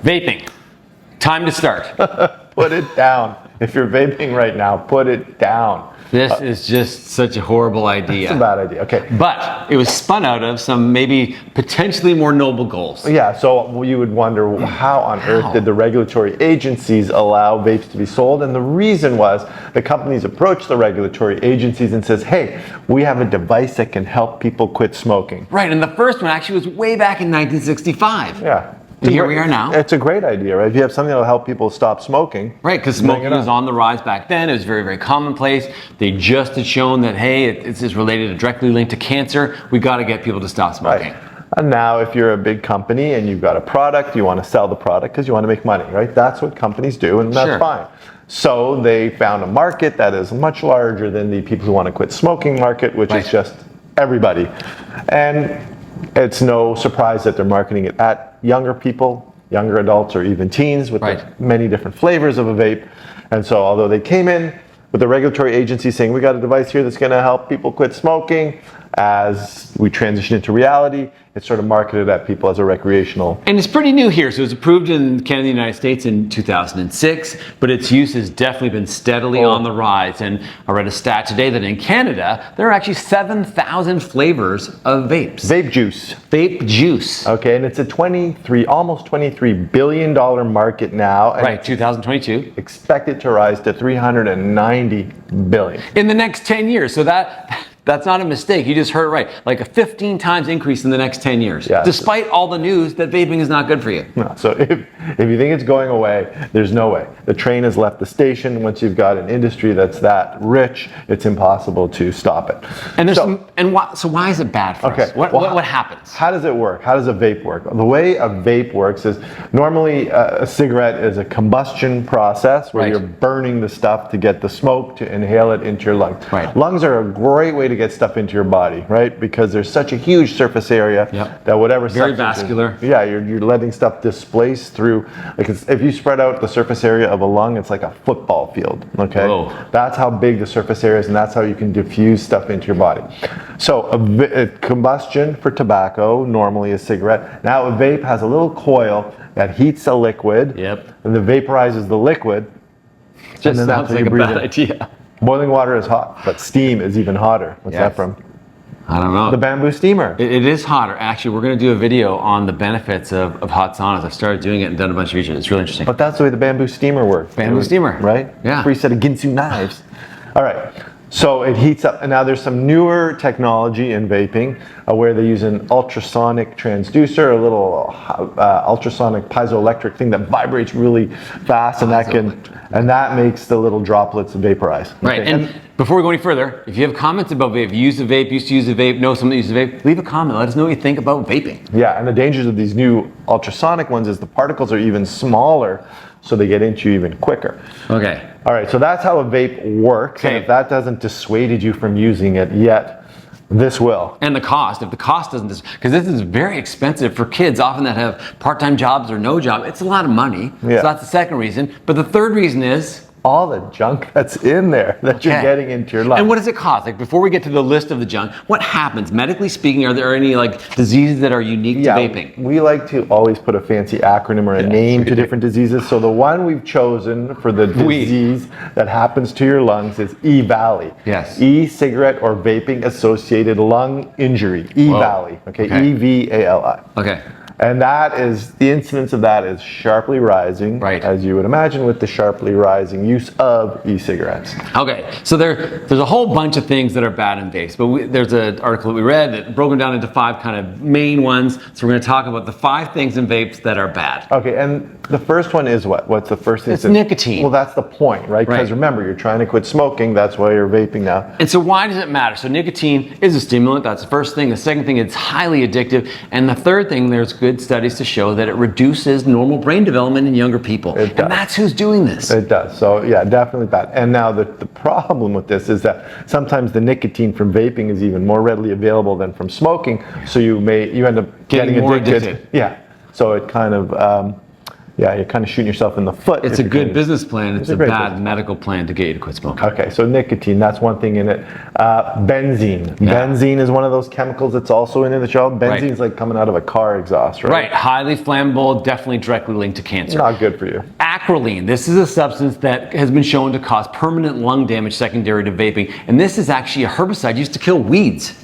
Vaping. Time to start. Put it down. If you're vaping right now, put it down. This is just such a horrible idea. It's a bad idea. Okay. But it was spun out of some maybe potentially more noble goals. Yeah, so you would wonder how on earth did the regulatory agencies allow vapes to be sold? And the reason was the companies approached the regulatory agencies and says, hey, we have a device that can help people quit smoking. Right, and the first one actually was way back in 1965. Yeah. And here we are now. It's a great idea, right? If you have something that will help people stop smoking. Right, because smoking was on the rise back then. It was very, very commonplace. They just had shown that, hey, it's just related, directly linked to cancer. We got to get people to stop smoking. Right. And now if you're a big company and you've got a product, you want to sell the product because you want to make money, right? That's what companies do, and that's fine. So they found a market that is much larger than the people who want to quit smoking market, which is just everybody. And it's no surprise that they're marketing it at younger people, younger adults, or even teens with many different flavors of a vape. And so although they came in with the regulatory agency saying, we got a device here that's going to help people quit smoking, as we transition into reality, it's sort of marketed at people as a recreational. And it's pretty new here. So it was approved in Canada and the United States in 2006, but its use has definitely been steadily on the rise. And I read a stat today that in Canada, there are actually 7,000 flavors of vapes. Vape juice. Vape juice. Okay, and it's a almost $23 billion market now. Right, 2022. Expected to rise to $390 billion. In the next 10 years. So that's not a mistake. You just heard it right. Like a 15 times increase in the next 10 years. Yeah. Despite all the news that vaping is not good for you. No, so if you think it's going away, there's no way. The train has left the station. Once you've got an industry that's that rich, it's impossible to stop it. And so why is it bad for us? What happens? How does it work? How does a vape work? The way a vape works is normally a cigarette is a combustion process where you're burning the stuff to get the smoke to inhale it into your lungs. Right. Lungs are a great way to get stuff into your body, right? Because there's such a huge surface area that whatever very vascular. You're letting stuff displace through. Like if you spread out the surface area of a lung, it's like a football field. Okay, that's how big the surface area is, and that's how you can diffuse stuff into your body. So a combustion for tobacco, normally a cigarette. Now a vape has a little coil that heats a liquid, and then vaporizes the liquid. Just sounds like a bad idea. Boiling water is hot, but steam is even hotter. What's that from? I don't know. The bamboo steamer. It is hotter. Actually, we're going to do a video on the benefits of hot saunas. I've started doing it and done a bunch of research. It's really interesting. But that's the way the bamboo steamer works. Bamboo steamer. Right? Yeah. Free set of Ginsu knives. All right. So it heats up, and now there's some newer technology in vaping where they use an ultrasonic transducer, a little ultrasonic piezoelectric thing that vibrates really fast, and that makes the little droplets vaporize. Right, okay. And before we go any further, if you have comments about vape, you use a vape, used to use a vape, know someone that uses a vape, leave a comment. Let us know what you think about vaping. Yeah, and the dangers of these new ultrasonic ones is the particles are even smaller, so they get into you even quicker. Okay. All right, so that's how a vape works. Okay. And if that doesn't dissuaded you from using it yet, this will. And the cost, if the cost doesn't, because this is very expensive for kids often that have part-time jobs or no job, it's a lot of money. Yeah. So that's the second reason. But the third reason is all the junk that's in there that you're getting into your life. And what does it cost? Like before we get to the list of the junk, what happens? Medically speaking, are there any like diseases that are unique to vaping? We like to always put a fancy acronym or a name to different diseases. So the one we've chosen for the disease that happens to your lungs is E-Valley. Yes. E-cigarette or vaping associated lung injury. E-Valley. Okay. E-V-A-L-I. Okay. And that is, the incidence of that is sharply rising, as you would imagine, with the sharply rising use of e-cigarettes. Okay, so there's a whole bunch of things that are bad in vapes, but there's an article that we read that broke them down into 5 kind of main ones. So we're going to talk about the 5 things in vapes that are bad. Okay, and the first one is what? What's the first thing? It's nicotine. Well, that's the point, right? Because remember, you're trying to quit smoking. That's why you're vaping now. And so why does it matter? So nicotine is a stimulant. That's the first thing. The second thing, it's highly addictive. And the third thing, there's good studies to show that it reduces normal brain development in younger people. And that's who's doing this. It does. So yeah, definitely bad. And now the problem with this is that sometimes the nicotine from vaping is even more readily available than from smoking. So you end up getting more addicted. Yeah. So it kind of Yeah, you're kind of shooting yourself in the foot. It's a good business plan. It's a great bad business medical plan to get you to quit smoking. Okay, so nicotine, that's one thing in it. Benzene. Yeah. Benzene is one of those chemicals that's also in the child. Benzene is like coming out of a car exhaust, right? Right, highly flammable, definitely directly linked to cancer. Not good for you. Acrolein, this is a substance that has been shown to cause permanent lung damage secondary to vaping, and this is actually a herbicide used to kill weeds.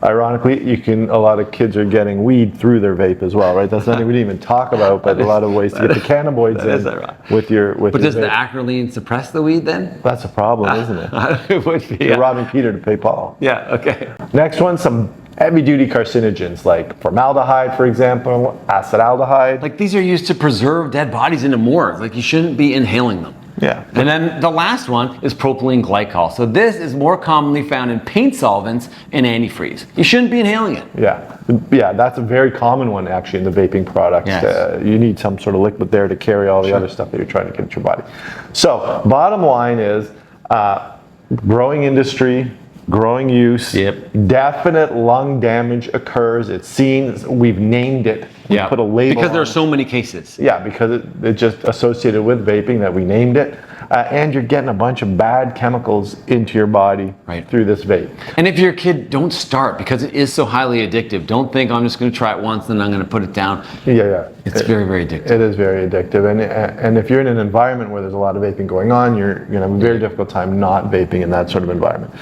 Ironically, a lot of kids are getting weed through their vape as well, right? That's something we didn't even talk about, but a lot of ways to get the cannabinoids in with your But does vape. the acrolein suppress the weed then? That's a problem, isn't it? It would be. You're robbing Peter to pay Paul. Yeah, okay. Next one, some heavy-duty carcinogens like formaldehyde, for example, acetaldehyde. Like these are used to preserve dead bodies in a morgue. Like you shouldn't be inhaling them. Yeah. And then the last one is propylene glycol. So this is more commonly found in paint solvents and antifreeze. You shouldn't be inhaling it. Yeah, that's a very common one actually in the vaping products. Yes. You need some sort of liquid there to carry all the other stuff that you're trying to get into your body. So bottom line is growing industry, growing use, definite lung damage occurs. It's seen, we've named it. We put a label because there are on so many cases. Yeah, because it's just associated with vaping that we named it. And you're getting a bunch of bad chemicals into your body through this vape. And if you're a kid, don't start because it is so highly addictive. Don't think I'm just going to try it once and then I'm going to put it down. Yeah. It's very, very addictive. It is very addictive. And if you're in an environment where there's a lot of vaping going on, you're going to have a very difficult time not vaping in that sort of environment.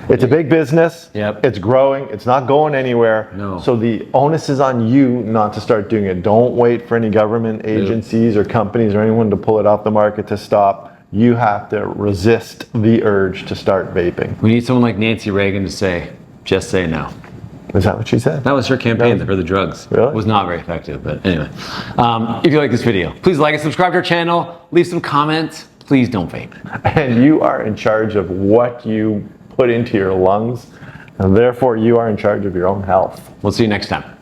It's a big business. It's growing. It's not going anywhere. No. So the onus is on you not to start doing it. Don't wait for any government agencies or companies or anyone to pull it off the market to stop. You have to resist the urge to start vaping. We need someone like Nancy Reagan to say, just say no. Is that what she said? That was her campaign for the drugs. Really? It was not very effective, but anyway. If you like this video, please like and subscribe to our channel. Leave some comments. Please don't vape. And you are in charge of what you put into your lungs, and therefore you are in charge of your own health. We'll see you next time.